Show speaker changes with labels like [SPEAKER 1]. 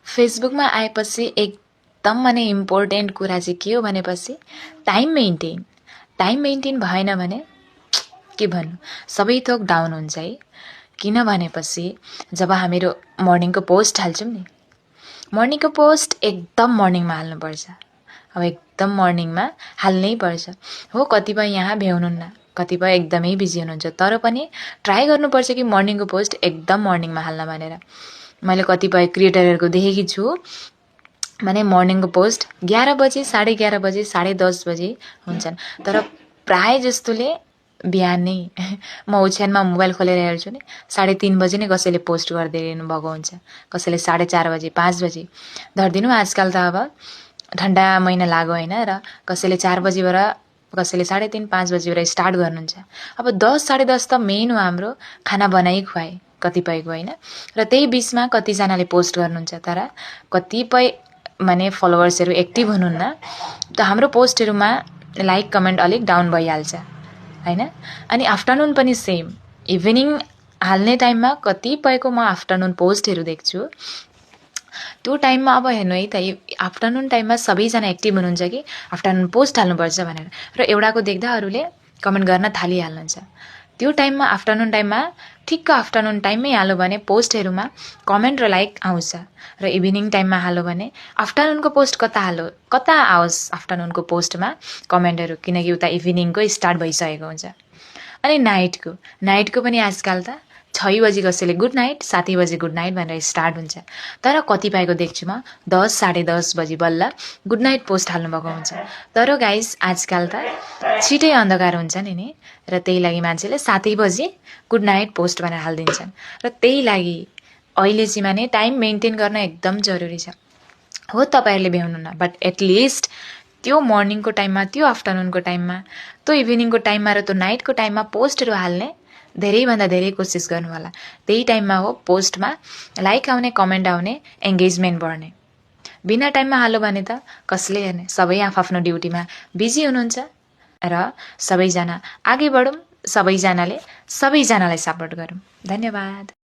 [SPEAKER 1] फेसबुकमा आएपछि एकदम माने इम्पोर्टेन्ट कुरा चाहिँ के हो भनेपछि टाइम मेन्टेन भएन भने के भन्नु सबै थोक डाउन हुन्छ है। किन भनेपछि जब हामीहरू मर्निङको पोस्ट हाल्छौँ नि, मर्निङको पोस्ट एकदम मर्निङमा हाल्नुपर्छ। अब एकदम मर्निङमा हाल्नै पर्छ हो। कतिपय यहाँ भ्याउनुहुन्न, कतिपय एकदमै बिजी हुनुहुन्छ, तर पनि ट्राई गर्नुपर्छ कि मर्निङको पोस्ट एकदम मर्निङमा हाल्न भनेर। मैले कतिपय क्रिएटरहरूको देखेकी छु माने मर्निङको पोस्ट 11 बजे, 11:30 बजे, 10:30 बजे हुन्छन्, तर प्राय जस्तोले बिहानै म ओछ्यानमा मोबाइल खोलेर हेर्छु नि 3:30 बजे नै कसैले पोस्ट गरिदिनु भएको हुन्छ, कसैले 4:30 बजे, 5 बजे। धरिदिनु आजकल त अब ठन्डा महिना लाग्यो होइन, र कसैले 4 बजेबाट, कसैले 3:30, 5 बजेबाट स्टार्ट गर्नुहुन्छ। अब 10, 10:30 त मेन हो हाम्रो खाना बनाइ खुवाइ कतिपयको होइन, र त्यही बिचमा कतिजनाले पोस्ट गर्नुहुन्छ, तर कतिपय माने फलोवर्सहरू एक्टिभ हुनुहुन्न, त हाम्रो पोस्टहरूमा लाइक कमेन्ट अलिक डाउन भइहाल्छ होइन। अनि आफ्टरनुन पनि सेम, इभिनिङ हाल्ने टाइममा कतिपयको म आफ्टरनुन पोस्टहरू देख्छु। त्यो टाइममा अब हेर्नु है त, आफ्टरनुन टाइममा सबैजना एक्टिभ हुनुहुन्छ कि आफ्टरनुन पोस्ट हाल्नुपर्छ भनेर, र एउटाको देख्दा अरूले कमेन्ट गर्न थालिहाल्नुहुन्छ। त्यो टाइममा आफ्टरनुन टाइममा ठिक्क आफ्टरनुन टाइममै हाल्यो भने पोस्टहरूमा कमेन्ट र लाइक आउँछ, र इभिनिङ टाइममा हाल्यो भने आफ्टरनुनको पोस्ट कता आओस् आफ्टरनुनको पोस्टमा कमेन्टहरू, किनकि उता इभिनिङको स्टार्ट भइसकेको हुन्छ। अनि नाइटको पनि आजकल त 6 बजी कसैले गुड नाइट, 7 बजी गुड नाइट भनेर स्टार्ट हुन्छ, तर कतिपयको देख्छु म 10, 10:30 बजी बल्ल गुड नाइट पोस्ट हाल्नुभएको हुन्छ। तर गाइस आजकल त छिटै अन्धकार हुन्छ नि, र त्यही लागि मान्छेले 7 बजी गुड नाइट पोस्ट भनेर हालिदिन्छन्, र त्यही लागि अहिले चाहिँ माने टाइम मेन्टेन गर्न एकदम जरुरी छ हो। तपाईँहरूले भ्याउनुहुन्न, बट एटलिस्ट त्यो मर्निङको टाइममा, त्यो आफ्टरनुनको टाइममा, त्यो इभिनिङको टाइममा र त्यो नाइटको टाइममा पोस्टहरू हाल्ने धेरैभन्दा धेरै कोसिस गर्नु होला। त्यही टाइममा हो पोस्टमा लाइक आउने, कमेन्ट आउने, एङ्गेजमेन्ट बढ्ने। बिना टाइममा हाल्यो भने त कसले हेर्ने, सबै आफ्नो ड्युटीमा बिजी हुनुहुन्छ, र सबैजना अघि बढौँ, सबैजनाले सबैजनालाई सपोर्ट गरौँ। धन्यवाद।